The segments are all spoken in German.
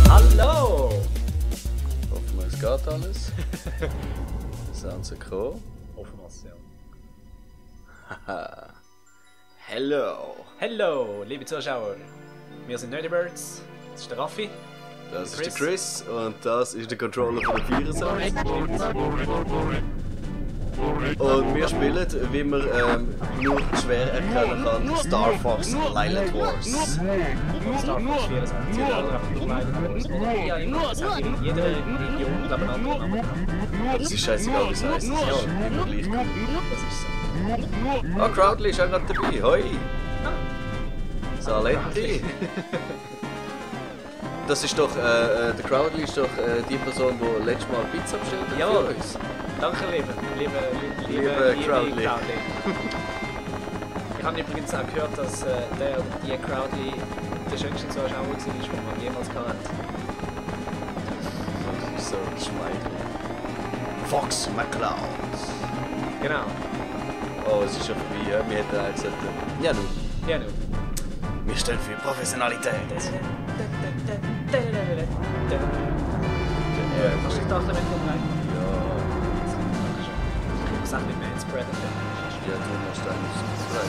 Hallo! Hoffen wir, es geht alles. Sind sie gekommen? Hoffen wir es, ja. Haha. Hello! Hallo, liebe Zuschauer. Wir sind Nerdybirds. Das ist der Raffi. Das ist der Chris und das ist der Controller von der Viererseite. Und wir spielen, wie man nur schwer erkennen kann, Star Fox Lilith Wars. Star Fox 24. Oder einfach nur Lilith Wars. Oder ja, jeder Region, glaube ich, einen anderen Namen kann. Das ist scheißegal, wie es heisst. Das ist immer gleich cool. Das ist so. Oh, Crowdly ist auch gerade dabei. Hoi! Saletti! Das ist doch, der Crowdly ist doch die Person, die letztes Mal Pizza bestellt hat Jawohl. für uns. Danke, liebe Crowdly. Ich habe übrigens auch gehört, dass die Crowdly der schönste Zuschauer war, den man jemals gehabt hat. Das ist so schmeichelig. Fox McCloud. Genau. Oh, es ist schon vorbei, ja. Wir hätten auch gesagt, ja nun. Ja, nun. Wir stehen für Professionalität. Kannst du dich da ein bisschen rein? Ja. Dankeschön. Ich muss auch nicht mehr ins Spread. Ja, du musst eigentlich das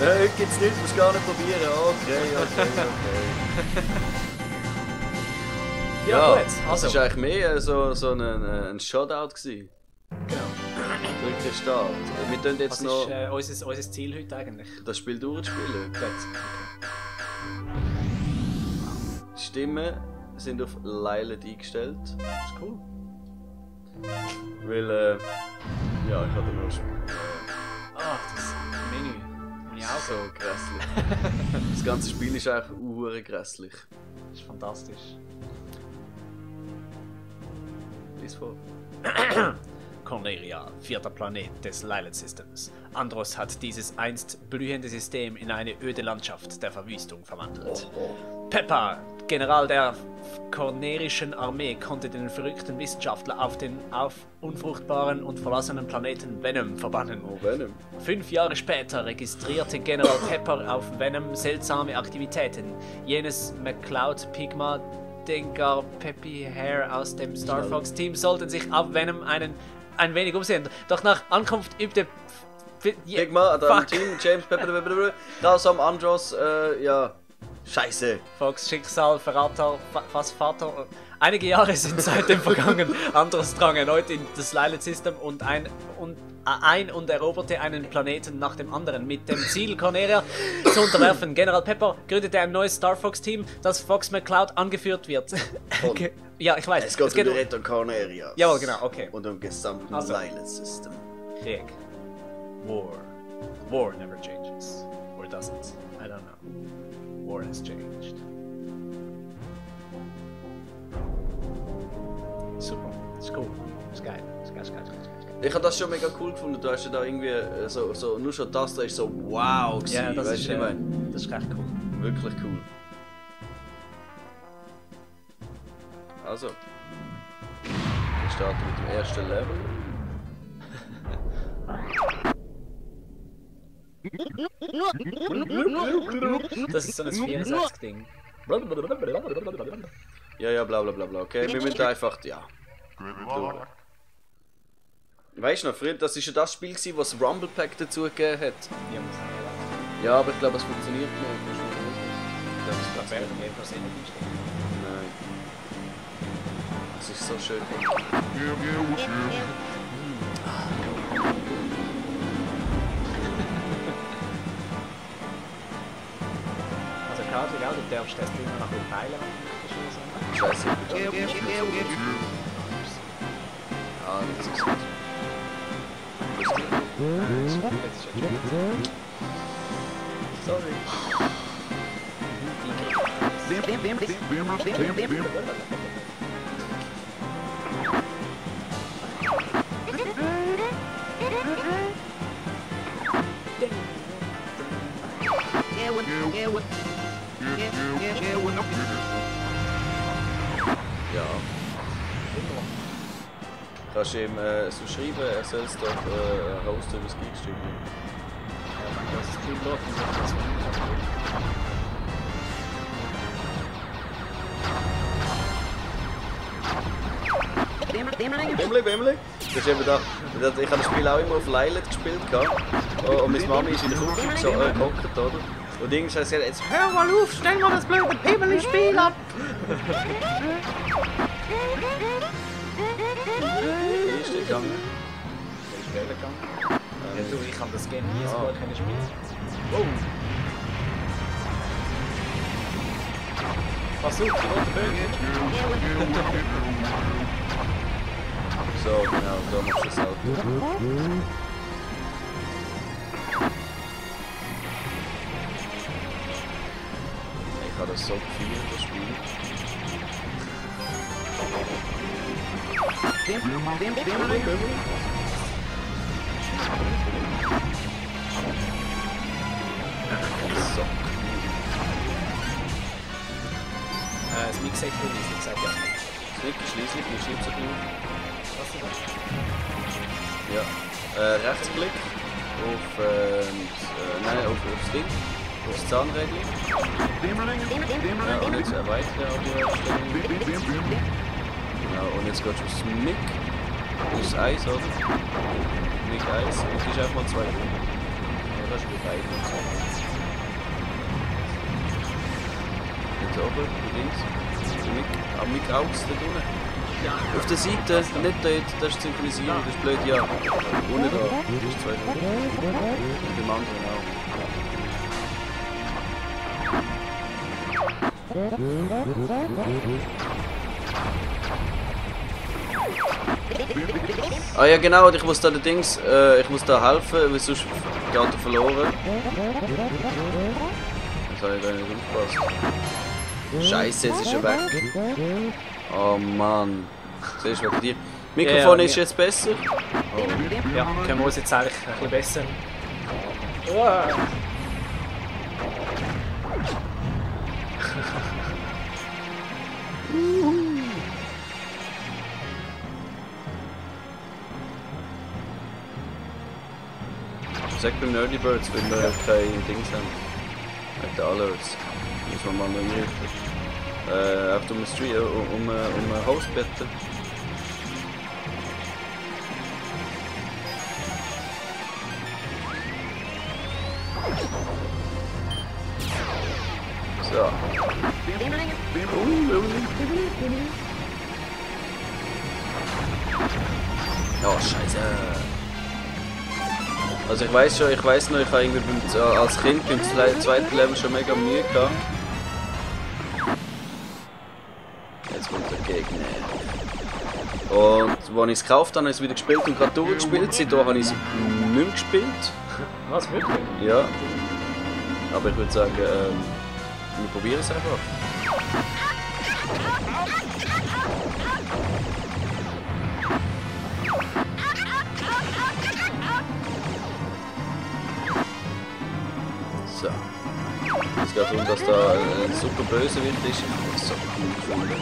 heute geht's nicht, musst gar nicht probieren. Okay. Ja, gut. Also. Das war eigentlich mehr so ein Shoutout gewesen. Genau. Wirklich Start. Wir tun jetzt Was noch ist unser Ziel heute eigentlich? das Spiel durchspielen. Gut. Die Stimmen sind auf Lilith eingestellt. Das ist cool. Weil, ja, ich hatte noch Ach, das Menü. Meine Augen. so grässlich. Das ganze Spiel ist eigentlich hure grässlich. Das ist fantastisch. Lies vor. Corneria, 4. Planet des Lilith Systems. Andros hat dieses einst blühende System in eine öde Landschaft der Verwüstung verwandelt. Pepper, General der Cornerischen Armee, konnte den verrückten Wissenschaftler auf den unfruchtbaren und verlassenen Planeten Venom verbannen. Oh, Venom. 5 Jahre später registrierte General Pepper auf Venom seltsame Aktivitäten. Jenes McCloud Pigma Dengar Peppy Hair aus dem Star Fox Team sollten sich auf Venom ein wenig umsehen. Doch nach Ankunft übte Pigma, dann Team, James Pepper, das am Andros, ja. Scheiße. Fox Schicksal, Verrater, fast Vater. Einige Jahre sind seitdem vergangen. Andros drang erneut in das Lilith System und eroberte einen Planeten nach dem anderen. Mit dem Ziel, Corneria zu unterwerfen. General Pepper gründete ein neues Star Fox Team, das Fox McCloud angeführt wird. Ja, ich weiß. Es geht um die Rettung Cornerias. Jawohl, genau, okay. Und um gesamten Also. Lilith System. Krieg. War. War never changes. Or does it? I don't know. War has changed. Super. Ist cool. Ist geil. Ist geil. Ich habe das schon mega cool gefunden. Du hast ja da irgendwie so nur schon das da ist so wow gewesen. Ja, das weißt ist, du, ich meine? das ist recht cool. Wirklich cool. Also. Wir starten mit dem ersten Level. Das ist so ein 64-Ding. Ja, bla bla bla bla. Okay, wir müssen einfach, ja. Weißt du noch, Freund, das war ja das Spiel, das das Rumble Pack dazu gegeben hat. Ja, aber ich glaube, es funktioniert nicht. Nein. Das ist so schön. Also gerade, du darfst das immer nach dem Pfeiler Scheiße. Ah, das ist gut. Sorry. Ja. Kannst du ihm so schreiben, er soll es doch hosten über das Geekstudio. verloren. Bämli. Das ist eben da. Ich habe das Spiel auch immer auf Lilith gespielt. Und meine Mami ist in der Küche so gehockt, oder? Und irgendwann hat sie gesagt, jetzt hör mal auf, stell mal das blöde Pimmeli-Spiel ab! Wie ist der gegangen? Der ist schneller gegangen. Ja, du, ich kann das Game nie so gut spielen. Oh! Pass auf, die rote Bögen! So, genau, da machst du das Auto. Ich habe das so gefühlt, das Spiel. So. Das Mix-Eck ich sag ja. Klick, schließlich, wie schiebt es auf Was ist das? Ja. Rechtsklick auf, nein, auf das Ding, auf das Zahnrädchen. Ja, und jetzt erweitern Audioeinstellungen. Genau, und jetzt gehst du aufs Mic. Das ist 1, oder? Mic 1, und das ist einfach mal 2. Ja, das ist bei beiden. Jetzt oben, links. Am Mic aus, dort unten. Auf der Seite, nicht dort, das ist Synchronisierung, das ist blöd, ja. Unten da, das ist 2. Und dem anderen auch. Ah ja genau, ich muss da allerdings, ich muss da helfen, weil sonst geht er verloren. Das habe ich gar nicht aufgepasst. Scheiße, jetzt ist er weg. Oh Mann. Siehst du, wegen dir. Mikrofon ist jetzt besser. Oh. Ja, können wir uns jetzt eigentlich ein bisschen besser. Sag beim Nerdy Birds, wenn wir keine Dings haben. Mit den Alerts. Müssen wir mal noch einrichten. Einfach um einen Host bitten. So. Oh, Scheiße. Also ich weiß noch, ich habe irgendwie als Kind beim zweiten Level schon mega Mühe gehabt. Jetzt kommt der Gegner. Und als ich es gekauft habe, habe ich es wieder gespielt und gerade durchgespielt. Seitdem habe ich es nicht mehr gespielt. Was, wirklich? Ja. Aber ich würde sagen, wir probieren es einfach. So. Es geht darum, dass da ein super Bösewicht ist. Ich habe das so cool gefunden.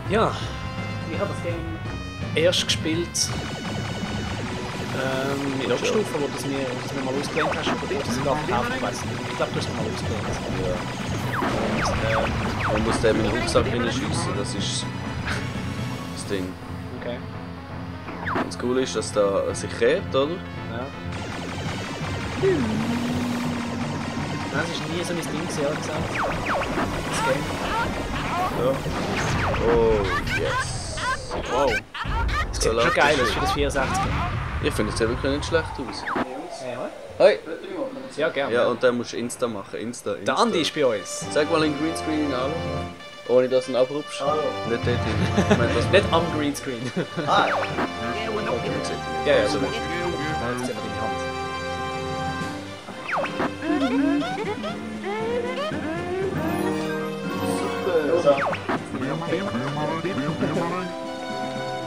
Ja, ich habe das Game erst gespielt in der Oberstufe, wo du es mir mal ausgelehnt hast, oder du hast es sogar gekauft, ich weiß nicht. Ich glaube, du hast es mal ausgelehnt. Ja. Und, man muss den in den Rucksack hineinschiessen, das ist das Ding. Okay. Und das Coole ist, dass da sich kehrt, oder? Ja. Nein, es ist nie so mein Ding, ehrlich gesagt. Das Game. Ja. Oh, yes. Wow. Das sieht schon geil aus für das 64. Ich finde, es sieht wirklich nicht schlecht aus. Ja, Hi! ja gerne. Ja, und dann musst du Insta machen. Insta. Der Andi ist bei uns. Sag mal in Greenscreen an. Ohne dass du ihn abrupst. Nicht dort hin. Ich meine, das Nicht am Greenscreen. Ah! Ja, ja, so. Nein, jetzt sehen wir deine Hand.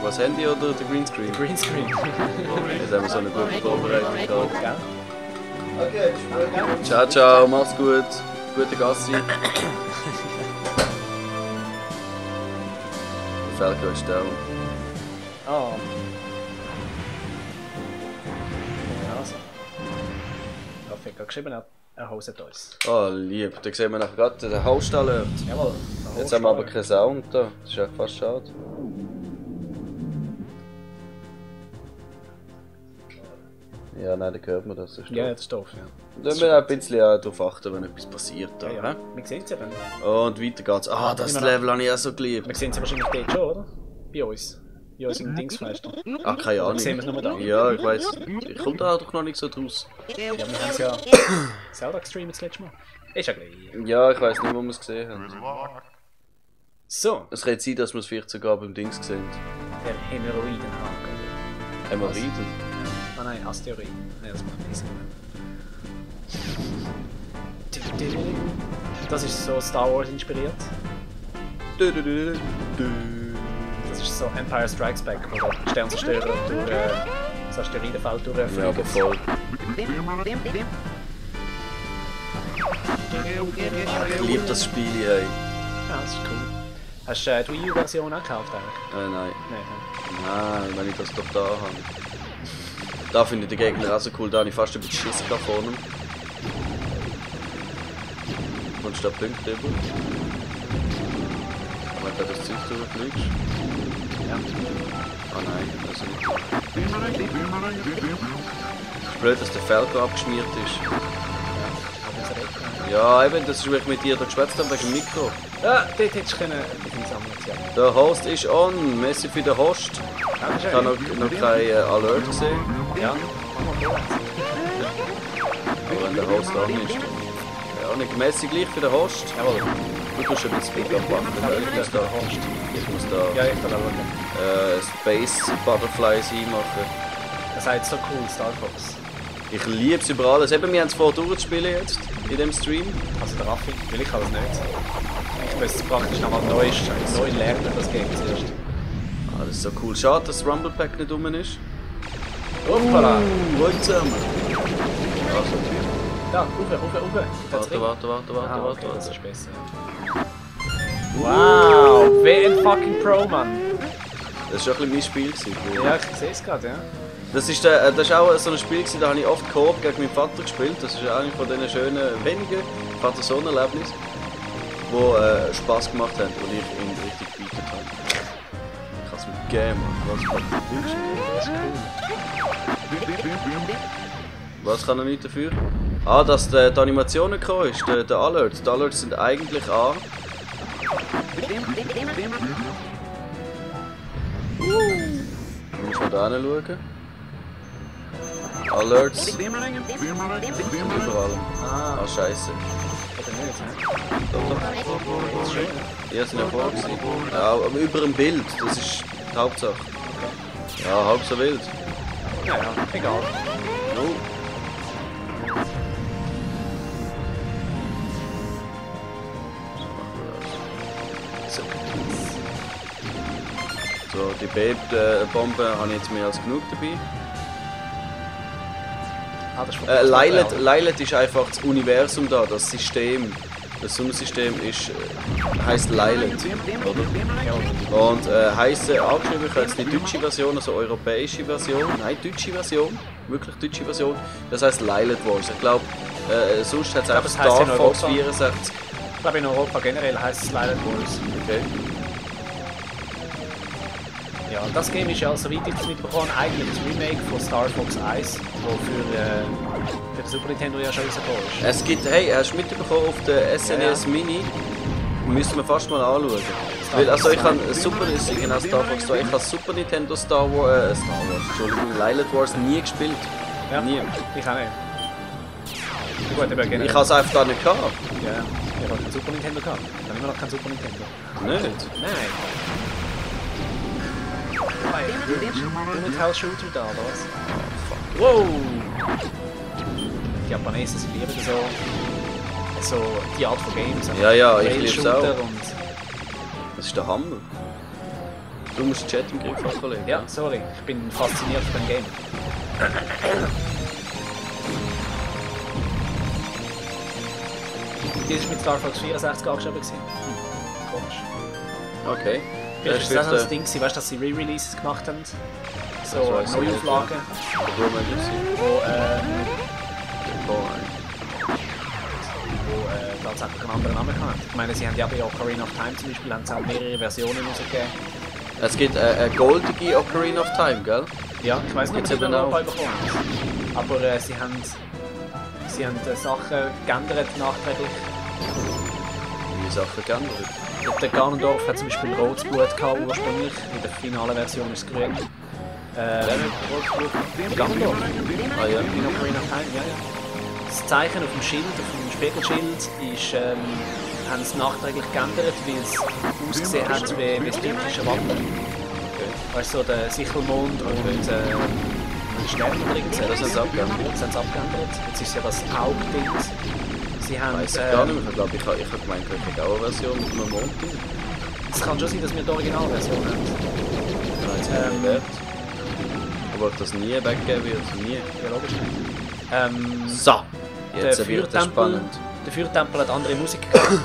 Was, Handy oder der Greenscreen? Greenscreen. Jetzt haben wir so eine gute Vorbereitung gehabt. Gell? Ciao, ciao, mach's gut. Gute Gassi. Falco ist down. Ah. Also. Raffi hat geschrieben, er hauset uns. Oh, lieb. Da sehen wir nachher gerade den Host-Alert. Jawohl. Jetzt haben wir aber keinen Sound da. Das ist echt fast schade. Ja, nein, dann hört man das. Das ist Ja, doof. das ist doof, ja. Da müssen wir auch ein bisschen darauf achten, wenn etwas passiert. Da, Ja, ja. Wir sehen es eben. Und weiter geht's. Ah, das Level habe ich auch so geliebt. Wir sehen es wahrscheinlich dort schon, oder? Bei uns. Bei uns im Dingsfenster. Ach, keine Ahnung. Sehen wir es nur da? Ja, ich weiss. Ich komme da doch noch nicht so draus. Ja, wir haben es ja Zelda gestreamt das letzte Mal. Ist ja gleich. Ja, ich weiss nicht, wo wir es gesehen haben. So, Es kann sein, dass wir es vielleicht sogar beim Dings gesehen der Hämorrhoidenhaken. Hämorrhoiden. Ah nein, Asteroid. Nein, das macht nicht Sinn. Das ist so Star Wars inspiriert. Das ist so Empire Strikes Back, wo der Sternzerstörer durch das Asteroidenfeld Ja, aber durchfliegt. voll. Ich liebe das Spiel, ey. Ja, das ist cool. Hast du die Wii U-Version auch gekauft eigentlich? Nein. Nein. Nein, wenn ich das doch da habe. Da finde ich den Gegner auch so cool, da habe ich fast über die Schiss von ihm. Kommst du da Punkte über? Wenn du das Zeug durchfliegst? Ja. Ah nein, also nicht. Blöd, dass der Falco abgeschmiert ist. Ja, eben, das ist, weil ich mit dir da geschwätzt habe wegen dem Mikro. Ja, dort hättest du können sammeln können. Der Host ist on, Messi für den Host. Ich Dankeschön. habe noch kein Alert gesehen. Ja. Aber wenn der Host an ist. Ja, nicht Messi gleich für den Host. Jawohl. Du tust ein bisschen Pick-up machen, weil ich muss da Ja, ich kann auch schauen. Space Butterflies einmachen. Das heißt so cool, Star Fox. Ich liebe es über alles. Eben, wir haben es vor durchzuspielen jetzt, in dem Stream. Also der Raffi, weil ich kann das nicht. Ich müsste praktisch nochmal neu lernen, das Game zuerst. Ah, das ist so cool. Schade, dass das Rumble Pack nicht rum ist. Hoppala! Wollen zusammen. Also, Da, rauf. warte. Okay, das ist besser. Wow, wer ein fucking Pro, Mann. das war schon ein bisschen mein Spiel. Gewesen, Ja, ich sehe es gerade, ja. das ist auch so ein Spiel, gewesen, da habe ich oft Koop gegen meinen Vater gespielt. Das ist einer von diesen schönen, wenigen Vater-Sohn-Erlebnissen, die Spass gemacht haben und ich ihn richtig gebietet habe. Ich kann es mit Game, was kann er nicht dafür? Ah, dass die Animationen gekommen ist, der Alert. Die Alerts sind eigentlich an. Du musst mal da hinschauen. Alerts sind überall. Ah, scheiße. Ja, sind ja vor gewesen. Ja, aber über dem Bild, das ist die Hauptsache. Ja, halb so wild. Naja, egal. No. So, die Bebd-Bombe habe ich jetzt mehr als genug dabei. Ah, das ist Lylat ist einfach das Universum da, das System. Das Sonnensystem ist, heisst Lylat, oder? Und heisst angeschrieben, ich habe jetzt die deutsche Version, also europäische Version, nein, deutsche Version, wirklich deutsche Version, das heisst Lylat Wars. Ich glaube, sonst hat es einfach Star Fox 64. Ich glaube in Europa generell heisst es Lylat Wars. Okay. Ja, und das Game ist ja, soweit ich das mitbekommen habe, eigentlich das Remake von Star Fox 1, das für den Super Nintendo ja schon rausgekommen ist. Es gibt, hey, hast du mitbekommen auf der SNES Mini? Müssen wir fast mal anschauen. Weil, also ich habe Super Nintendo Star Wars, Entschuldigung, Lylat Wars nie gespielt. Ja, Nie. ich auch nicht. Gut, aber generell. Ich habe es einfach da nicht gehabt. Ja, ich habe kein Super Nintendo gehabt. Ich habe immer noch kein Super Nintendo. Nicht? Nein. Unit Shooter da, oder was? Wow! Die Japanesen, sie lieben so die Art von Games. Ja, ich liebe es auch. Und Das ist der Hammer. Du musst den Chat im Griff haben, Kollege. ja, sorry, ich bin fasziniert von dem Game. Die ist mit Star Fox 64 angeschrieben. Komisch. Okay. Vielleicht ist das auch das Ding, weißt du, dass sie Re-Releases gemacht haben. So Neuauflagen. Wo tatsächlich einen anderen Namen hatten. Ich meine, sie haben ja bei Ocarina of Time zum Beispiel haben sie auch mehrere Versionen rausgegeben. Es gibt eine goldige Ocarina of Time, gell? Ja, ich weiß nicht, ob sie noch bekommen. Aber sie haben Sachen geändert nachträglich. Wie Sachen geändert? Der Ganondorf hat zum Beispiel rotes Blut gehabt, ursprünglich. In der finalen Version ist es grün. Ganondorf. Ah ja. In Ocarina of Time, ja. Das Zeichen auf dem Schild, auf dem Spiegelschild, ist, haben sie nachträglich geändert, weil es ausgesehen hat wie das türkische Wappen. Okay. Weißt du, so der Sichelmond und ein Stern oder irgendwas. Das haben sie abgeändert. Das haben sie abgeändert. Jetzt ist ja das Hauptding. Sie haben... Weiss ich gar nicht mehr. Ich glaube, ich habe gemeint, ich habe auch eine Version mit einem Mond. Es kann schon sein, dass wir die Originalversion haben. Aber ob das nie weggeben wird, nie. Ja, logisch nicht. So, jetzt wird es spannend. Der Feuertempel hat andere Musik gehabt.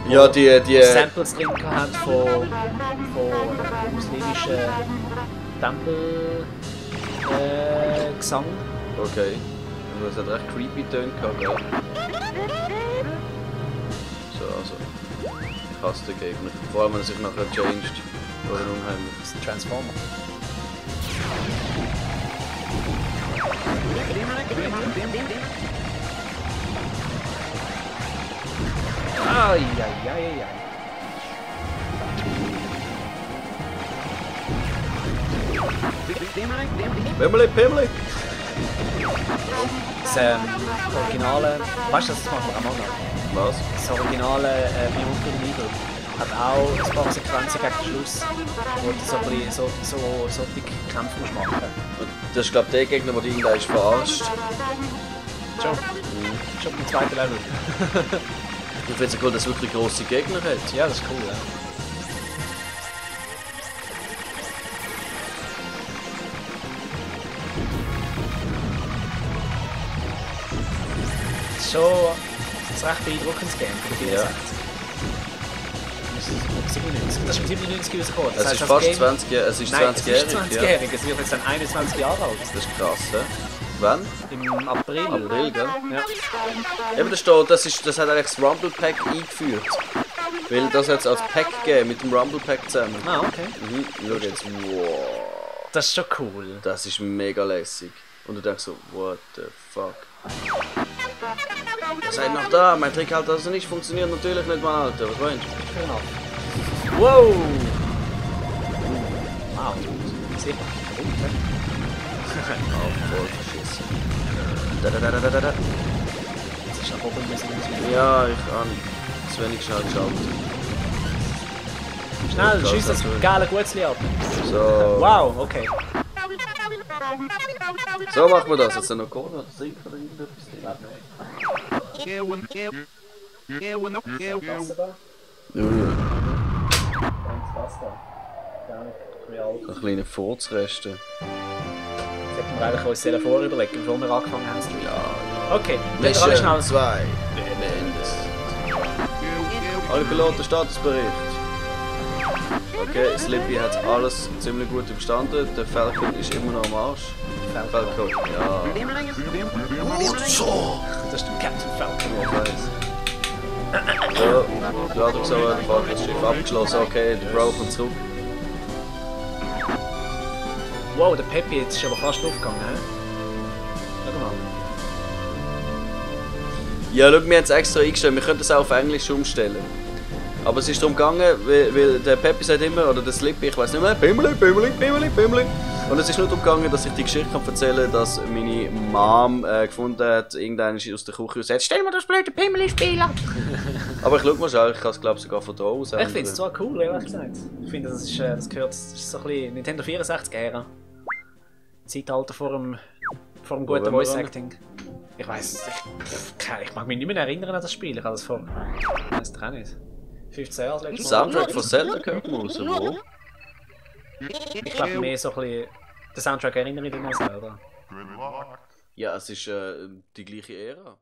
Ja, die Samples drin gehabt von muslimischen Tempelgesang. Okay. Das hat recht creepy Töne gehabt, ja. So, also. Ich hasse den Gegner. Vor allem, wenn er sich nachher changed. Oder unheimlich. Das ist ein Transformer. Ai. Pimmeli! Das Originale, weißt du, das machen wir am Anfang. Was? Das Originale Beyond Good and Evil hat auch ein paar Sequenzen gegen den Schluss, wo du so ein bisschen so dicke Kämpfe musst machen. Und das ist, glaube ich, der Gegner, der irgendwann ist verarscht. Schon im zweiten Level. Ich finde es cool, dass es wirklich grosse Gegner hat. Ja, das ist cool, ja. Das ist schon ein recht beeindruckendes Game für die Ja. 97. Das ist 97 rausgekommen. Es ist fast 20 Jahre, es ist 20-jährig. Es ist 20-jährig, es wird jetzt dann 21 Jahre alt. Das ist krass, hä? Wann? Im April. April, gell? Ja. Eben, das hat eigentlich das Rumble Pack eingeführt. Weil das hat es als Pack gegeben, mit dem Rumble Pack zusammen. Ah, okay. Schau jetzt, wow. Das ist schon cool. Das ist mega lässig. Und du denkst so, what the fuck. Ihr seid noch da, mein Trick halt also nicht funktioniert, natürlich nicht mal, Alter. Was meinst du? Wow! Wow. Sehr gut. Oh, voll verschissen. Da. Das ist nach oben müssen. Ja, ich habe zu wenig schnell geschaltet. Schnell, schieß das geile Gutzli ab. So. Wow, okay. So machen wir das. Jetzt noch Korn oder Sieg oder irgendetwas drin. Ein kleiner Furzreste. Sollten wir eigentlich uns selber vorüberlegen, bevor wir angefangen haben zu Ja. Okay, dann alle schnell. 2. Beendet. Alle Piloten Statusbericht. Okay, Slippy hat alles ziemlich gut überstanden. Der Falcon ist immer noch am Arsch. Falcon, ja. So. Das ist der Captain Falcon. Ich weiß. So, die Ladungsauer, der Falcon ist Schiff abgeschlossen. Okay, der Bro kommt zurück. Wow, der Peppy jetzt ist aber fast aufgegangen, hä? Schau mal. Ja, schau, wir haben es extra eingestellt. Wir können das auch auf Englisch umstellen. Aber es ist darum gegangen, weil der Peppy sagt immer, oder der Slippy, ich weiß nicht mehr, Pimmeli. Und es ist nur darum gegangen, dass ich die Geschichte kann erzählen kann, dass meine Mom gefunden hat, irgendeiner ist aus der Küche raus, stell mir das blöde Pimmeli-Spiel ab! Aber ich schau mal schon, ich kann es glaube sogar von da aus. Ich finde es zwar cool, ehrlich gesagt. Ich finde, das gehört das ist so ein bisschen Nintendo 64-Ära. Zeitalter vor dem guten Voice-Acting. Ich weiß, ich mag mich nicht mehr erinnern an das Spiel, ich habe das vor... Ich weiß doch auch nicht. 15 Jahre das letzte Mal. Soundtrack von Zelda gehört man raus, wo? Ich glaube mehr so ein bisschen... Den Soundtrack erinnere ich mich an Zelda. Ja, es ist die gleiche Ära.